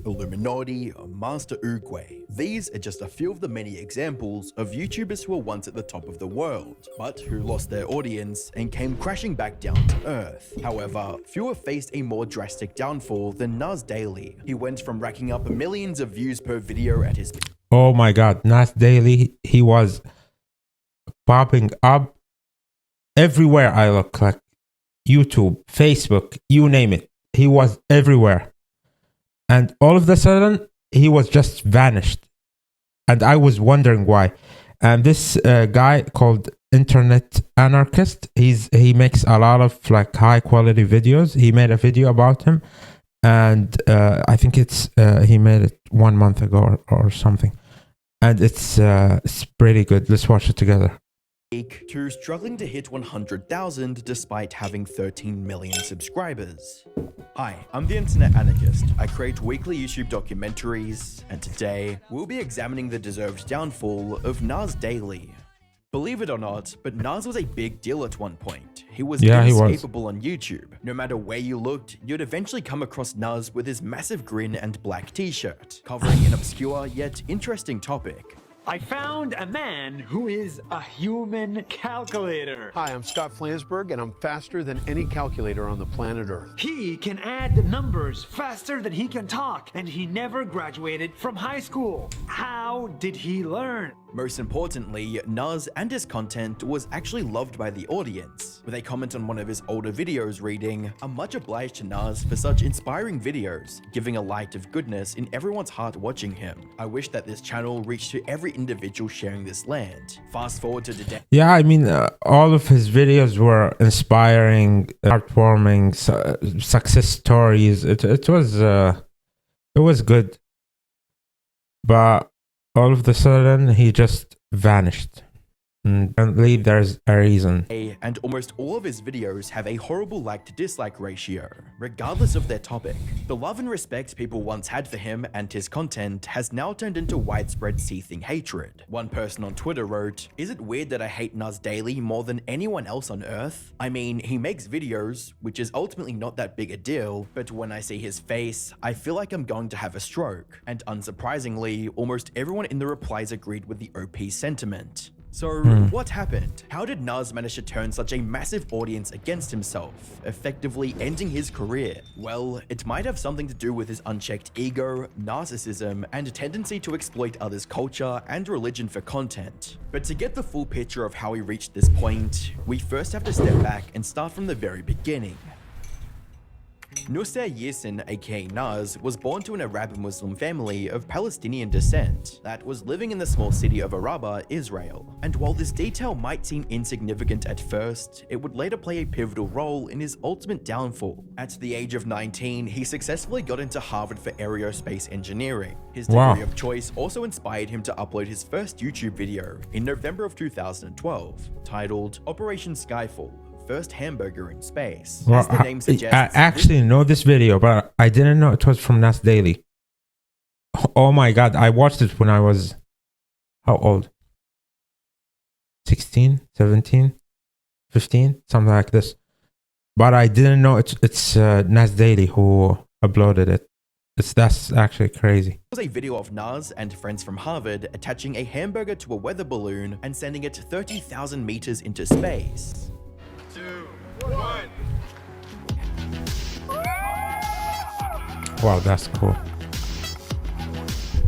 Illuminati, Master Oogway. These are just a few of the many examples of YouTubers who were once at the top of the world, but who lost their audience and came crashing back down to earth. However, few have faced a more drastic downfall than Nas Daily. He went from racking up millions of views per video at his Oh my god, Nas Daily, he was popping up everywhere I look, like YouTube, Facebook, you name it. He was everywhere. And all of a sudden, he was just vanished. And I was wondering why. And this guy called Internet Anarchist, he makes a lot of like high quality videos. He made a video about him. And I think he made it 1 month ago or something. And it's pretty good. Let's watch it together. To struggling to hit 100,000 despite having 13 million subscribers. Hi, I'm the Internet Anarchist. I create weekly YouTube documentaries, and today we'll be examining the deserved downfall of Nas Daily. Believe it or not, but Nas was a big deal at one point. He was inescapable on YouTube. No matter where you looked, you'd eventually come across Nas with his massive grin and black t-shirt, covering an obscure yet interesting topic. I found a man who is a human calculator. Hi, I'm Scott Flansburgh, and I'm faster than any calculator on the planet Earth. He can add numbers faster than he can talk, and he never graduated from high school. How did he learn? Most importantly, Nas and his content was actually loved by the audience, with a comment on one of his older videos reading, "I'm much obliged to Nas for such inspiring videos, giving a light of goodness in everyone's heart watching him. I wish that this channel reached to every individual sharing this land." Fast forward to today. Yeah, I mean, all of his videos were inspiring, heartwarming, success stories. It was good, but all of a sudden he just vanished. And apparently there's a reason. And almost all of his videos have a horrible like to dislike ratio, regardless of their topic. The love and respect people once had for him and his content has now turned into widespread seething hatred. One person on Twitter wrote, "Is it weird that I hate Nas Daily more than anyone else on earth? I mean, he makes videos, which is ultimately not that big a deal, but when I see his face, I feel like I'm going to have a stroke." And unsurprisingly, almost everyone in the replies agreed with the OP sentiment. So, what happened? How did Nas manage to turn such a massive audience against himself, effectively ending his career? Well, it might have something to do with his unchecked ego, narcissism, and a tendency to exploit others' culture and religion for content. But to get the full picture of how he reached this point, we first have to step back and start from the very beginning. Nusser Yassin, aka Nas, was born to an Arab Muslim family of Palestinian descent that was living in the small city of Araba, Israel. And while this detail might seem insignificant at first, it would later play a pivotal role in his ultimate downfall. At the age of 19, he successfully got into Harvard for aerospace engineering. His degree of choice also inspired him to upload his first YouTube video in November of 2012, titled Operation Skyfall. First hamburger in space. Well, as the name suggests, I actually know this video, but I didn't know it was from Nas Daily. Oh my god, I watched it when I was, how old? 16, 17, 15, something like this. But I didn't know it's Nas Daily who uploaded it. That's actually crazy. It was a video of Nas and friends from Harvard attaching a hamburger to a weather balloon and sending it 30,000 meters into space. 2, 1. Wow, that's cool.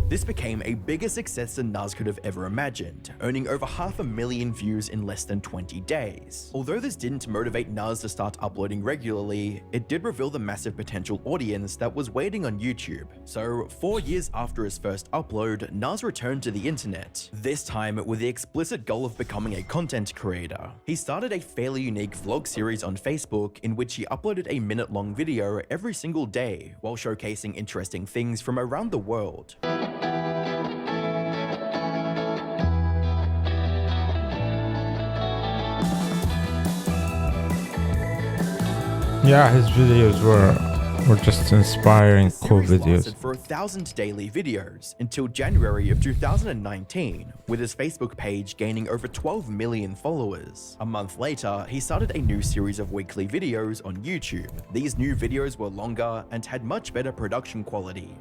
This became a bigger success than Nas could have ever imagined, earning over 500,000 views in less than 20 days. Although this didn't motivate Nas to start uploading regularly, it did reveal the massive potential audience that was waiting on YouTube. So, 4 years after his first upload, Nas returned to the internet, this time with the explicit goal of becoming a content creator. He started a fairly unique vlog series on Facebook in which he uploaded a minute-long video every single day, while showcasing interesting things from around the world. Yeah, his videos were just inspiring, cool videos. Lasted for 1,000 daily videos until January of 2019, with his Facebook page gaining over 12 million followers. A month later, he started a new series of weekly videos on YouTube. These new videos were longer and had much better production quality.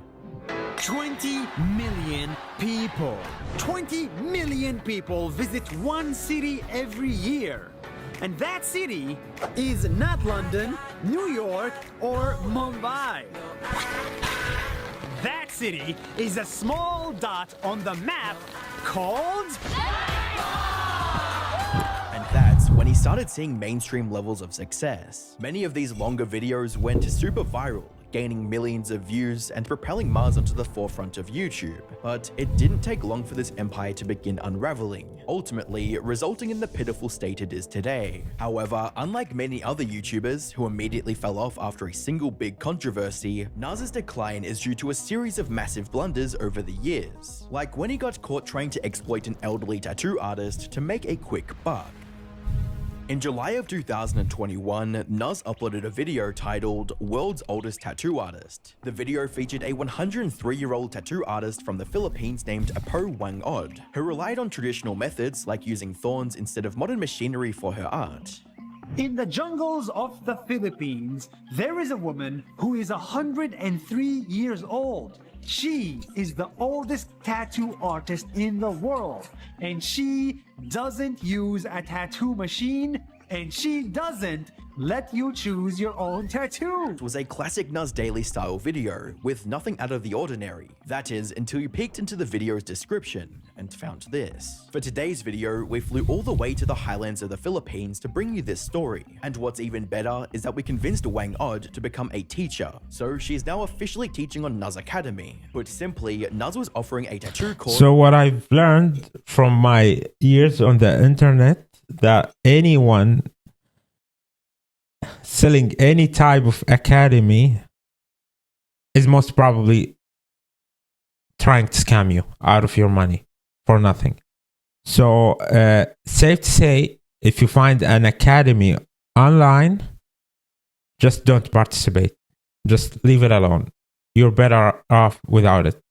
20 million people. 20 million people visit one city every year. And that city is not London, New York, or Mumbai. That city is a small dot on the map called... And that's when he started seeing mainstream levels of success. Many of these longer videos went super viral, gaining millions of views and propelling Mars onto the forefront of YouTube. But it didn't take long for this empire to begin unraveling, ultimately resulting in the pitiful state it is today. However, unlike many other YouTubers who immediately fell off after a single big controversy, Nas's decline is due to a series of massive blunders over the years, like when he got caught trying to exploit an elderly tattoo artist to make a quick buck. In July of 2021, Nas uploaded a video titled World's Oldest Tattoo Artist. The video featured a 103-year-old tattoo artist from the Philippines named Apo Wang Od, who relied on traditional methods like using thorns instead of modern machinery for her art. In the jungles of the Philippines, there is a woman who is 103 years old. She is the oldest tattoo artist in the world, and she doesn't use a tattoo machine, and she doesn't let you choose your own tattoo. It was a classic Nas Daily style video with nothing out of the ordinary. That is, until you peeked into the video's description and found this. For today's video, we flew all the way to the highlands of the Philippines to bring you this story. And what's even better is that we convinced Wang Od to become a teacher. So she's now officially teaching on Nas Academy. Put simply, Nas was offering a tattoo course. So what I've learned from my years on the internet, that anyone selling any type of academy is most probably trying to scam you out of your money for nothing. So safe to say, if you find an academy online, just don't participate. Just leave it alone. You're better off without it.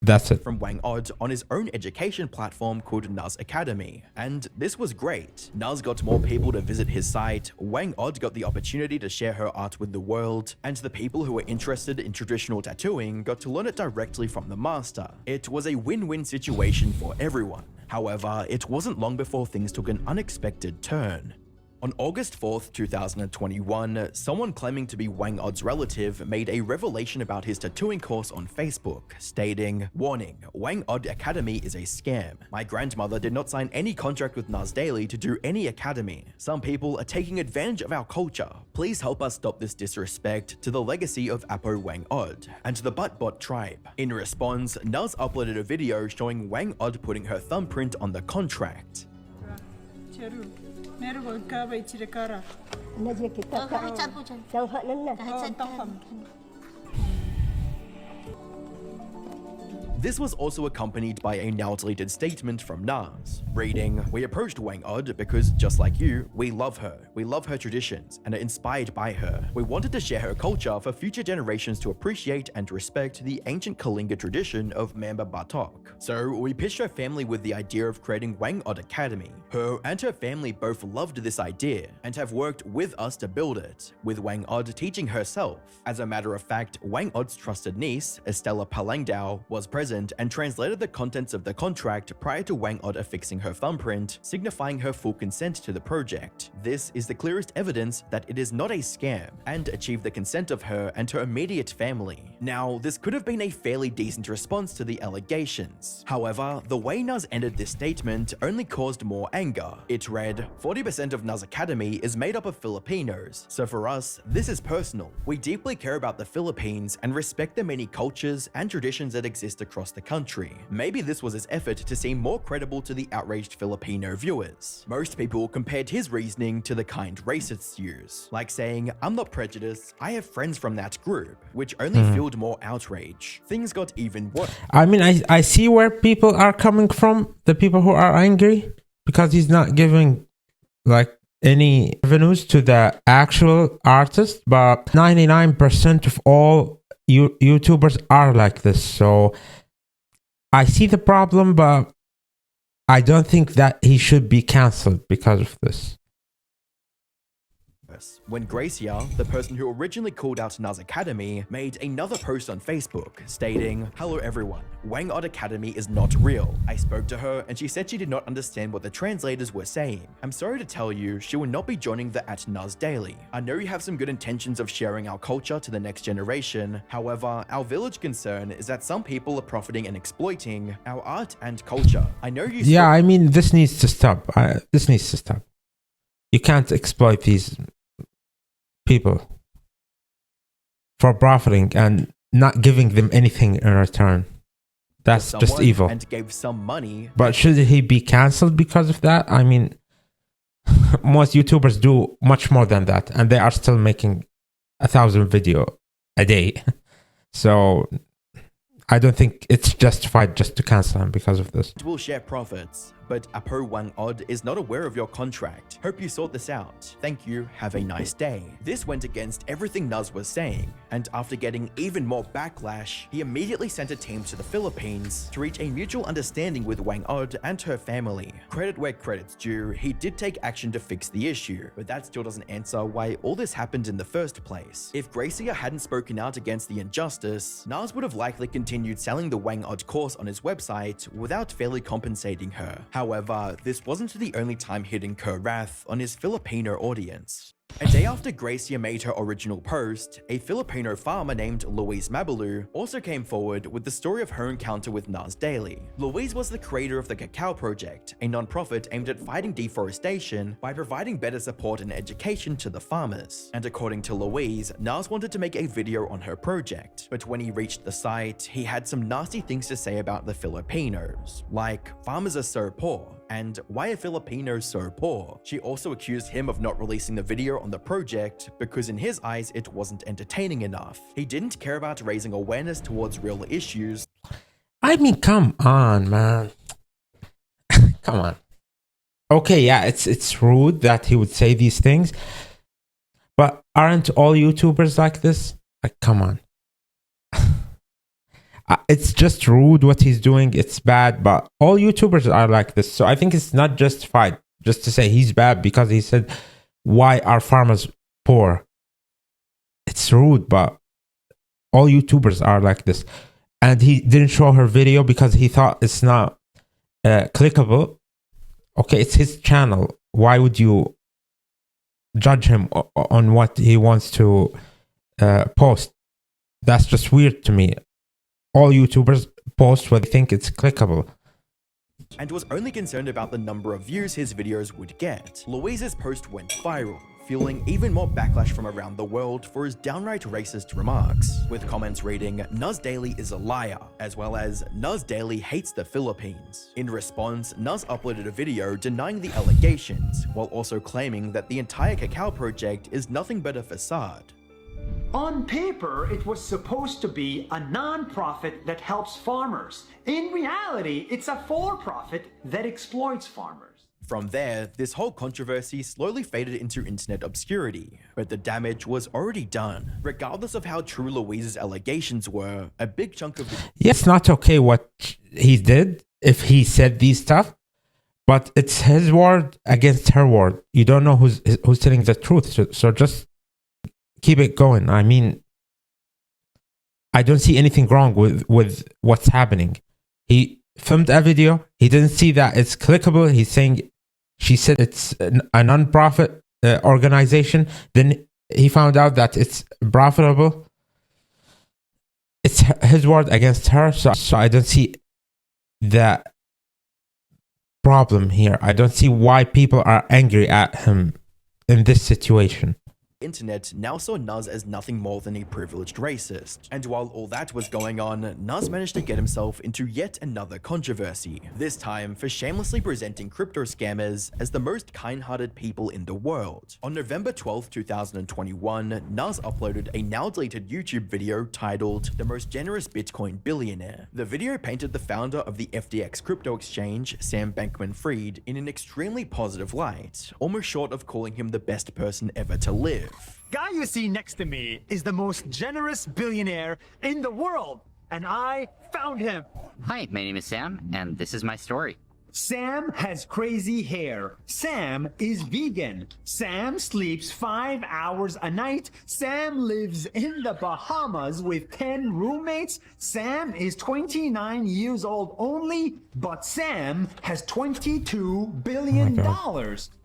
That's it. From Wang Od on his own education platform called Nas Academy. And this was great. Nas got more people to visit his site, Wang Od got the opportunity to share her art with the world, and the people who were interested in traditional tattooing got to learn it directly from the master. It was a win-win situation for everyone. However, it wasn't long before things took an unexpected turn. On August 4th, 2021, someone claiming to be Wang Od's relative made a revelation about his tattooing course on Facebook, stating, "Warning, Wang Od Academy is a scam. My grandmother did not sign any contract with Nas Daily to do any academy. Some people are taking advantage of our culture. Please help us stop this disrespect to the legacy of Apo Wang Od and to the Buttbot tribe." In response, Nas uploaded a video showing Wang Od putting her thumbprint on the contract. Meron ka ba ichirikara? Nandiyan kita ka. Sanghanan na. This was also accompanied by a now deleted statement from Nas, reading, "We approached Wang Od because, just like you, we love her traditions, and are inspired by her. We wanted to share her culture for future generations to appreciate and respect the ancient Kalinga tradition of Mamba Batok. So we pitched her family with the idea of creating Wang Od Academy. Her and her family both loved this idea and have worked with us to build it, with Wang Od teaching herself. As a matter of fact, Wang Od's trusted niece, Estella Palangdao, was present and translated the contents of the contract prior to Wang Od affixing her thumbprint, signifying her full consent to the project. This is the clearest evidence that it is not a scam, and achieved the consent of her and her immediate family. Now, this could have been a fairly decent response to the allegations. However, the way Nas ended this statement only caused more anger. It read, "40% of Nas Academy is made up of Filipinos, so for us, this is personal. We deeply care about the Philippines and respect the many cultures and traditions that exist across the country." Maybe this was his effort to seem more credible to the outraged Filipino viewers. Most people compared his reasoning to the kind racists use, like saying, "I'm not prejudiced, I have friends from that group," which only fueled more outrage. Things got even worse. I mean, I see where people are coming from, the people who are angry, because he's not giving like any revenues to the actual artist, but 99% of all YouTubers are like this. So I see the problem, but I don't think that he should be cancelled because of this. when Gracia, the person who originally called out Nas Academy, made another post on Facebook stating, "Hello everyone, Wang Od Academy is not real. I spoke to her and she said she did not understand what the translators were saying. I'm sorry to tell you, she will not be joining the @Nas Daily. I know you have some good intentions of sharing our culture to the next generation. However, our village concern is that some people are profiting and exploiting our art and culture. I know you." Yeah, I mean, this needs to stop. This needs to stop. You can't exploit these people for profiting and not giving them anything in return. That's just evil. And gave some money. But should he be cancelled because of that? I mean, most YouTubers do much more than that, and they are still making 1,000 video a day. So I don't think it's justified just to cancel him because of this. Will share profits, but Apo Wang Od is not aware of your contract. Hope you sort this out. Thank you, have a nice day. This went against everything Nuz was saying, and after getting even more backlash, he immediately sent a team to the Philippines to reach a mutual understanding with Wang Od and her family. Credit where credit's due, he did take action to fix the issue, but that still doesn't answer why all this happened in the first place. If Gracia hadn't spoken out against the injustice, Naz would have likely continued selling the Wang Od course on his website without fairly compensating her. However, this wasn't the only time he'd incur wrath on his Filipino audience. A day after Gracia made her original post, a Filipino farmer named Louise Mabalu also came forward with the story of her encounter with Nas Daily. Louise was the creator of the Cacao Project, a non-profit aimed at fighting deforestation by providing better support and education to the farmers. And according to Louise, Nas wanted to make a video on her project, but when he reached the site, he had some nasty things to say about the Filipinos, like farmers are so poor, and why are Filipinos so poor? She also accused him of not releasing the video on the project because in his eyes it wasn't entertaining enough. He didn't care about raising awareness towards real issues. I mean, come on, man. Come on. Okay, yeah, it's rude that he would say these things, but aren't all YouTubers like this? Like, come on. It's just rude what he's doing. It's bad, but all YouTubers are like this. So I think it's not justified just to say he's bad because he said, "Why are farmers poor?" It's rude, but all YouTubers are like this. And he didn't show her video because he thought it's not clickable. Okay, it's his channel. Why would you judge him on what he wants to post? That's just weird to me. All YouTubers post what they think it's clickable. And was only concerned about the number of views his videos would get. Louise's post went viral, fueling even more backlash from around the world for his downright racist remarks, with comments reading, "Nas Daily is a liar," as well as, "Nas Daily hates the Philippines." In response, Nas uploaded a video denying the allegations, while also claiming that the entire Cacao Project is nothing but a facade. On paper, it was supposed to be a non-profit that helps farmers. In reality, it's a for-profit that exploits farmers. From there, this whole controversy slowly faded into internet obscurity, but the damage was already done. Regardless of how true Louise's allegations were, a big chunk of the— Yeah, it's not okay what he did if he said these stuff, but it's his word against her word. You don't know who's telling the truth, so just keep it going. I mean, I don't see anything wrong with what's happening. He filmed a video. He didn't see that it's clickable. He's saying, she said it's a non-profit organization. Then he found out that it's profitable. It's his word against her. So I don't see the problem here. I don't see why people are angry at him in this situation. internet now saw Nas as nothing more than a privileged racist. And while all that was going on, Nas managed to get himself into yet another controversy, this time for shamelessly presenting crypto scammers as the most kind-hearted people in the world. On November 12, 2021, Nas uploaded a now-deleted YouTube video titled "The Most Generous Bitcoin Billionaire." The video painted the founder of the FTX crypto exchange, Sam Bankman-Fried, in an extremely positive light, almost short of calling him the best person ever to live. Guy you see next to me is the most generous billionaire in the world, and I found him. Hi, my name is Sam, and this is my story. Sam has crazy hair. Sam is vegan. Sam sleeps 5 hours a night. Sam lives in the Bahamas with 10 roommates. Sam is 29 years old only, but Sam has $22 billion.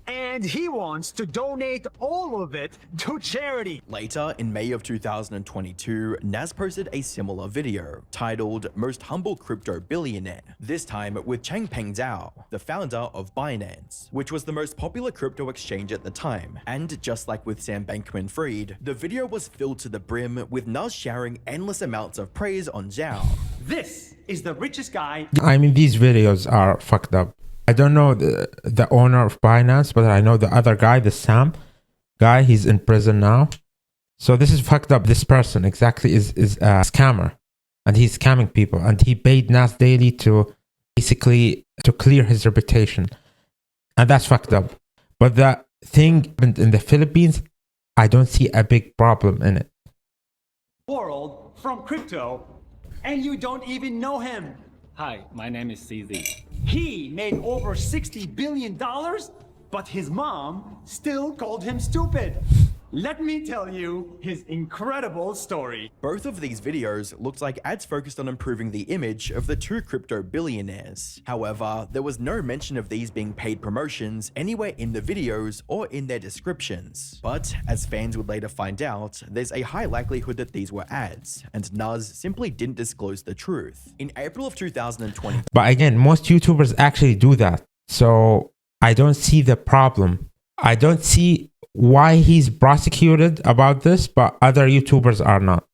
And he wants to donate all of it to charity. Later, in May of 2022, Nas posted a similar video titled Most Humble Crypto Billionaire, this time with Changpeng Zhao, the founder of Binance, which was the most popular crypto exchange at the time. And just like with Sam Bankman-Fried, the video was filled to the brim with Nas showering endless amounts of praise on Zhao. This is the richest guy. I mean, these videos are fucked up. I don't know the owner of Binance, but I know the other guy, the Sam guy. He's in prison now. So this is fucked up. This person exactly is a scammer, and he's scamming people. And he paid Nas Daily to basically to clear his reputation, and that's fucked up. But the thing in the Philippines, I don't see a big problem in it. World from crypto, and you don't even know him. Hi, my name is CZ. He made over $60 billion, but his mom still called him stupid. Let me tell you his incredible story. Both of these videos looked like ads focused on improving the image of the two crypto billionaires. However, there was no mention of these being paid promotions anywhere in the videos or in their descriptions. But as fans would later find out, there's a high likelihood that these were ads, and Nas simply didn't disclose the truth. In April of 2020, But again, most YouTubers actually do that. So I don't see the problem. I don't see why he's prosecuted about this, but other YouTubers are not.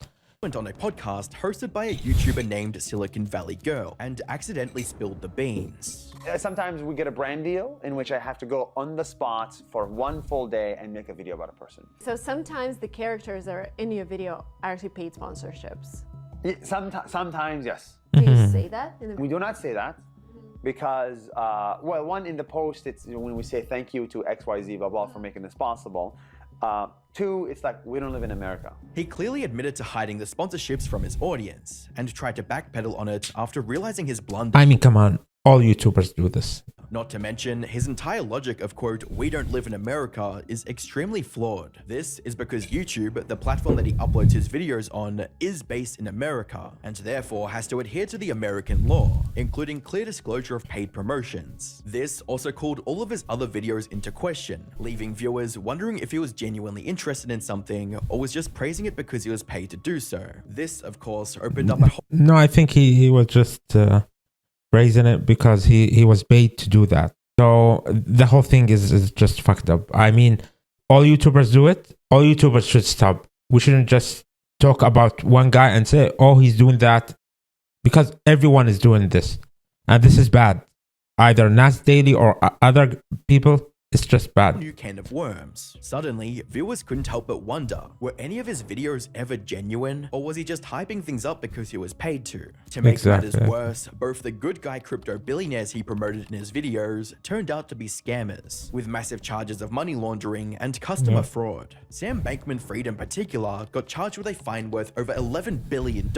went on a podcast hosted by a YouTuber named Silicon Valley Girl and accidentally spilled the beans. Sometimes we get a brand deal in which I have to go on the spot for one full day and make a video about a person. So sometimes the characters that are in your video are actually paid sponsorships. Yeah, sometimes, yes. Do you say that? We do not say that because, well, one, in the post, it's when we say thank you to XYZ, blah, blah, for making this possible. Two, it's like, we don't live in America. He clearly admitted to hiding the sponsorships from his audience and tried to backpedal on it after realizing his blunder. I mean, come on. All YouTubers do this. Not to mention, his entire logic of, quote, we don't live in America is extremely flawed. This is because YouTube, the platform that he uploads his videos on, is based in America, and therefore has to adhere to the American law, including clear disclosure of paid promotions. This also called all of his other videos into question, leaving viewers wondering if he was genuinely interested in something, or was just praising it because he was paid to do so. This, of course, opened up a whole— No, I think he was just raising it because he was paid to do that. So the whole thing is just fucked up. I mean, all YouTubers do it. All YouTubers should stop. We shouldn't just talk about one guy and say, oh, he's doing that, because everyone is doing this. And this is bad. Either Nas Daily or other people. It's just bad. New can of worms. Suddenly, viewers couldn't help but wonder, were any of his videos ever genuine, or was he just hyping things up because he was paid to? To make matters worse, both the good guy crypto billionaires he promoted in his videos turned out to be scammers, with massive charges of money laundering and customer fraud. Sam Bankman-Fried in particular got charged with a fine worth over $11 billion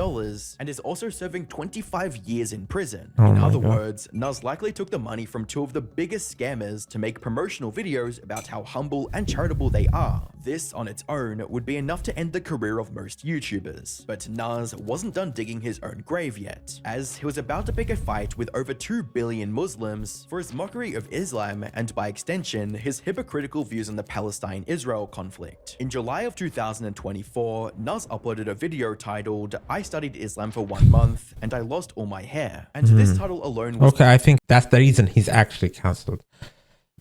and is also serving 25 years in prison. In other words, Nas likely took the money from two of the biggest scammers to make promotional videos about how humble and charitable they are. This on its own would be enough to end the career of most YouTubers. But Nas wasn't done digging his own grave yet, as he was about to pick a fight with over 2 billion Muslims for his mockery of Islam and, by extension, his hypocritical views on the Palestine-Israel conflict. In July of 2024, Nas uploaded a video titled, I studied Islam for 1 month and I lost all my hair. And this title alone was— Okay, I think that's the reason he's actually cancelled.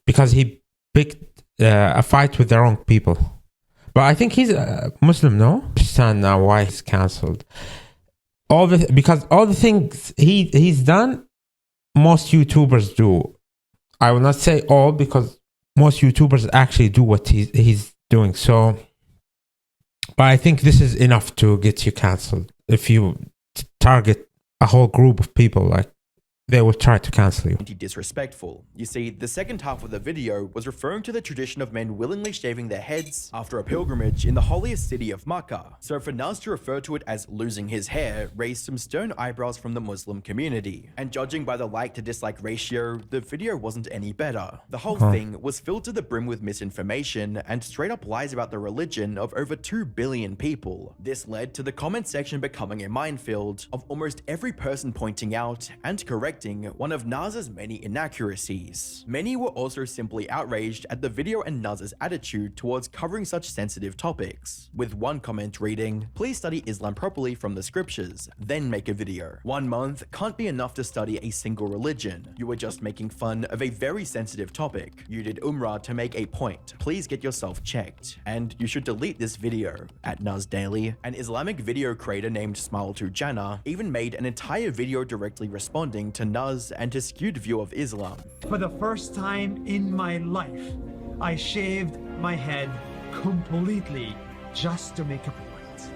Because he picked a fight with the wrong people. But I think he's a Muslim, no? I understand now why he's cancelled. Because all the things he's done, most YouTubers do. I will not say all, because most YouTubers actually do what he's doing. So, but I think this is enough to get you cancelled if you target a whole group of people like they would try to cancel you. Disrespectful. You see, the second half of the video was referring to the tradition of men willingly shaving their heads after a pilgrimage in the holiest city of Makkah. So for Nas to refer to it as losing his hair raised some stern eyebrows from the Muslim community. And judging by the like to dislike ratio, the video wasn't any better. The whole thing was filled to the brim with misinformation and straight up lies about the religion of over 2 billion people. This led to the comment section becoming a minefield of almost every person pointing out and correcting one of Nas's many inaccuracies. Many were also simply outraged at the video and Nas's attitude towards covering such sensitive topics, with one comment reading, "Please study Islam properly from the scriptures, then make a video. 1 month can't be enough to study a single religion. You were just making fun of a very sensitive topic. You did Umrah to make a point. Please get yourself checked. And you should delete this video." At Nas Daily, an Islamic video creator named Smile to Jannah even made an entire video directly responding to Nas and his skewed view of Islam. For the first time in my life, I shaved my head completely just to make a point.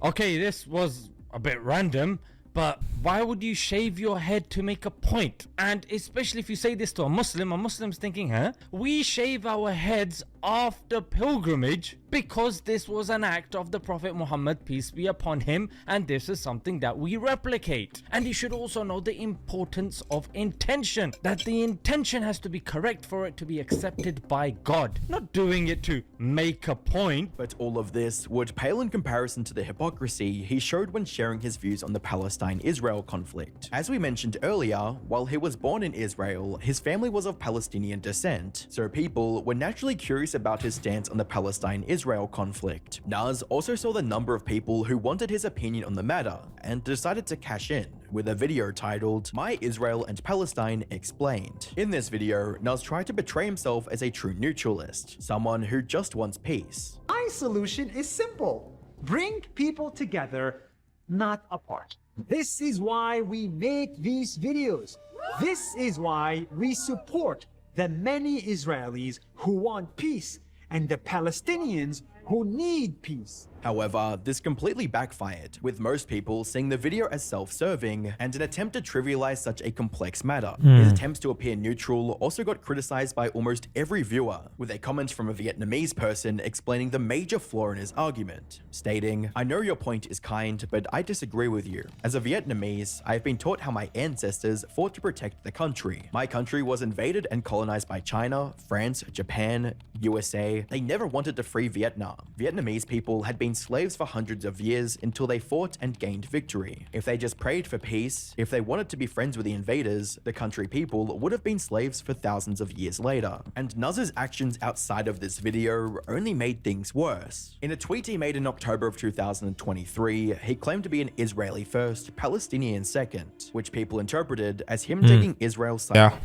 Okay, this was a bit random, but why would you shave your head to make a point? And especially if you say this to a Muslim's thinking, huh? We shave our heads after pilgrimage because this was an act of the Prophet Muhammad, peace be upon him, and this is something that we replicate. And you should also know the importance of intention, that the intention has to be correct for it to be accepted by God, not doing it to make a point. But all of this would pale in comparison to the hypocrisy he showed when sharing his views on the Palestine-Israel conflict. As we mentioned earlier, while he was born in Israel, his family was of Palestinian descent, so people were naturally curious about his stance on the Palestine-Israel conflict. Nas also saw the number of people who wanted his opinion on the matter and decided to cash in with a video titled "My Israel and Palestine Explained." In this video, Nas tried to portray himself as a true neutralist, someone who just wants peace. My solution is simple. Bring people together, not apart. This is why we make these videos. This is why we support the many Israelis who want peace and the Palestinians who need peace. However, this completely backfired, with most people seeing the video as self-serving and an attempt to trivialize such a complex matter. His attempts to appear neutral also got criticized by almost every viewer, with a comment from a Vietnamese person explaining the major flaw in his argument, stating, "I know your point is kind, but I disagree with you. As a Vietnamese, I have been taught how my ancestors fought to protect the country. My country was invaded and colonized by China, France, Japan, USA. They never wanted to free Vietnam. Vietnamese people had been slaves for hundreds of years until they fought and gained victory. If they just prayed for peace, if they wanted to be friends with the invaders, the country people would have been slaves for thousands of years later." And Nas's actions outside of this video only made things worse. In a tweet he made in October of 2023, he claimed to be an Israeli first, Palestinian second, which people interpreted as him taking Israel's side. Yeah,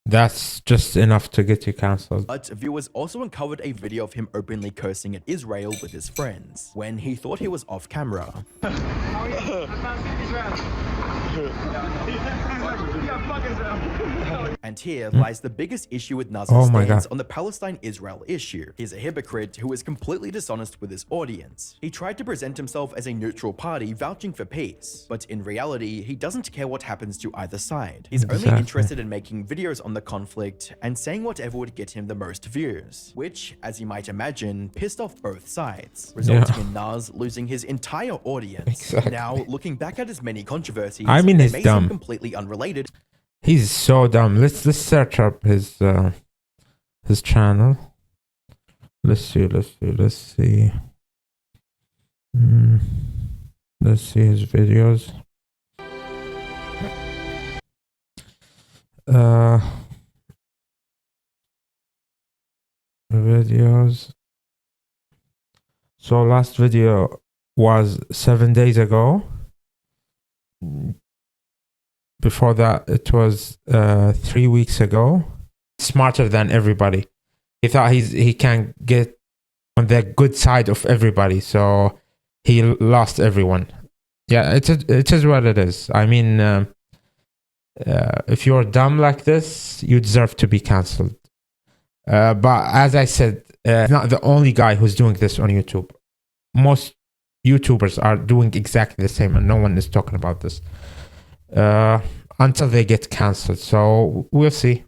that's just enough to get you cancelled. But viewers also uncovered a video of him openly cursing at Israel with his friends when he thought he was off camera. And here lies the biggest issue with Nas's stance on the Palestine-Israel issue. He's a hypocrite who is completely dishonest with his audience. He tried to present himself as a neutral party vouching for peace, but in reality, he doesn't care what happens to either side. He's only interested in making videos on the conflict and saying whatever would get him the most views, which, as you might imagine, pissed off both sides, resulting in Nas losing his entire audience. Now, looking back at his many controversies, he's may dumb. seem completely unrelated. He's so dumb. Let's search up his channel. Let's see. Let's see his videos. Videos. So last video was 7 days ago. Before that, it was 3 weeks ago. Smarter than everybody. He thought he can get on the good side of everybody, so he lost everyone. Yeah, it is what it is. I mean, if you're dumb like this, you deserve to be cancelled. But as I said, he's not the only guy who's doing this on YouTube. Most YouTubers are doing exactly the same, and no one is talking about this. until they get cancelled. So we'll see.